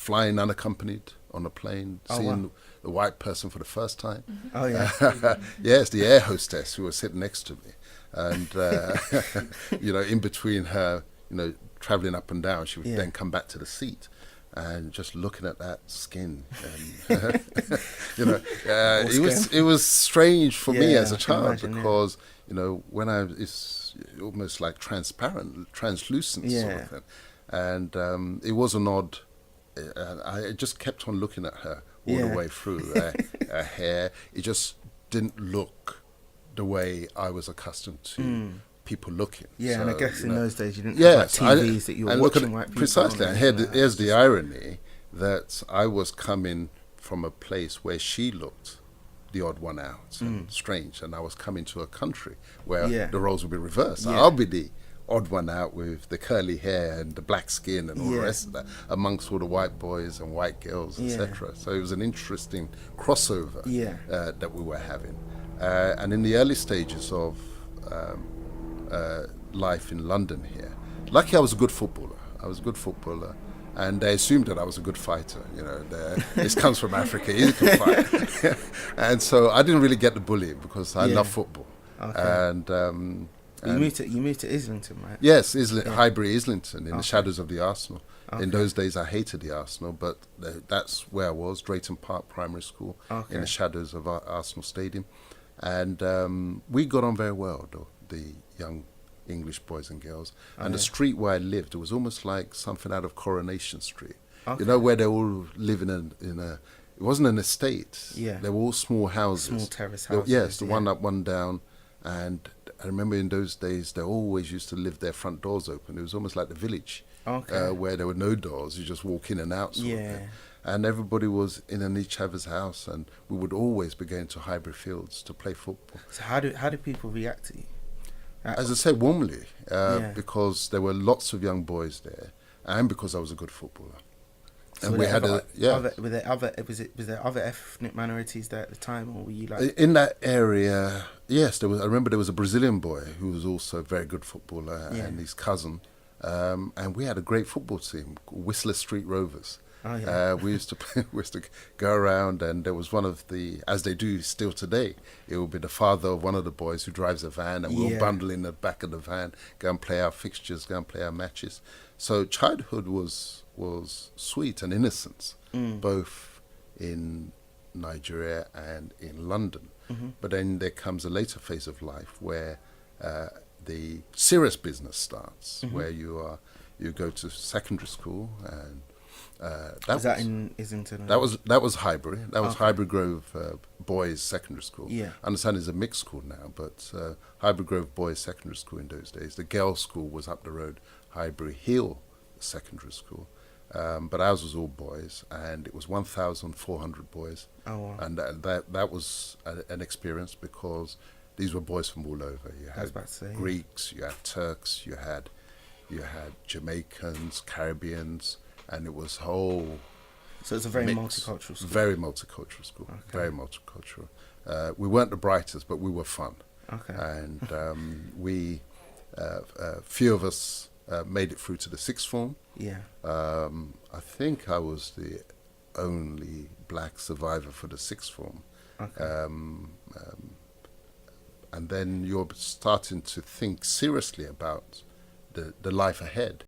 flying unaccompanied on a plane, seeing wow. the white person for the first time. Oh yeah. Yes, the air hostess who was sitting next to me. And, in between her, traveling up and down, she would then come back to the seat. And just looking at that skin, and, it was strange for me as a child because when it's almost like transparent, translucent sort of thing, and it was an odd. I just kept on looking at her all the way through. Her hair, it just didn't look the way I was accustomed to. People looking. Yeah, so, and I guess in those days you didn't have like TVs that you were watching white people. Precisely, and here's the irony that I was coming from a place where she looked the odd one out and strange, and I was coming to a country where the roles would be reversed. Yeah. I'll be the odd one out with the curly hair and the black skin and all the rest of that amongst all the white boys and white girls, etc. So it was an interesting crossover that we were having. And in the early stages of life in London here. Lucky I was a good footballer. And they assumed that I was a good fighter. This comes from Africa, he can fight. And so I didn't really get the bullying because I love football. Okay. And you moved to Islington, right? Yes, Highbury, Islington, in the shadows of the Arsenal. Okay. In those days I hated the Arsenal, but that's where I was, Drayton Park Primary School, in the shadows of Arsenal Stadium. And we got on very well, though, the young English boys and girls. And the street where I lived, it was almost like something out of Coronation Street. Okay. Where they all live in a it wasn't an estate. Yeah. They were all small houses. Small terrace houses. Yes, the one up, one down. And I remember in those days, they always used to leave their front doors open. It was almost like the village, where there were no doors. You just walk in and out sort of thing. And everybody was in each other's house, and we would always be going to Highbury Fields to play football. So how do people react to you? As I say, warmly, because there were lots of young boys there, and because I was a good footballer. So and we had were there other ethnic minorities there at the time, or were you like in that area? Yes, there was. I remember there was a Brazilian boy who was also a very good footballer, and his cousin, and we had a great football team called Whistler Street Rovers. Oh, yeah. We used to go around, and there was one of the, as they do still today, it will be the father of one of the boys who drives a van, and we'll bundle in the back of the van, go and play our fixtures, go and play our matches. So childhood was sweet and innocent, both in Nigeria and in London. Mm-hmm. But then there comes a later phase of life where the serious business starts, where you go to secondary school, and that in Islington? That was Highbury. That was Highbury Grove Boys Secondary School. Yeah. I understand it's a mixed school now, but Highbury Grove Boys Secondary School in those days. The girls' school was up the road, Highbury Hill Secondary School. But ours was all boys, and it was 1,400 boys. Oh, wow. And that was an experience because these were boys from all over. You had Greeks, you had Turks, you had Jamaicans, Caribbeans, and it was whole. So it's a very multicultural school. Very multicultural school. Okay. Very multicultural. We weren't the brightest, but we were fun. Okay. And we, few of us made it through to the sixth form. Yeah. I think I was the only black survivor for the sixth form. Okay. And then you're starting to think seriously about the life ahead.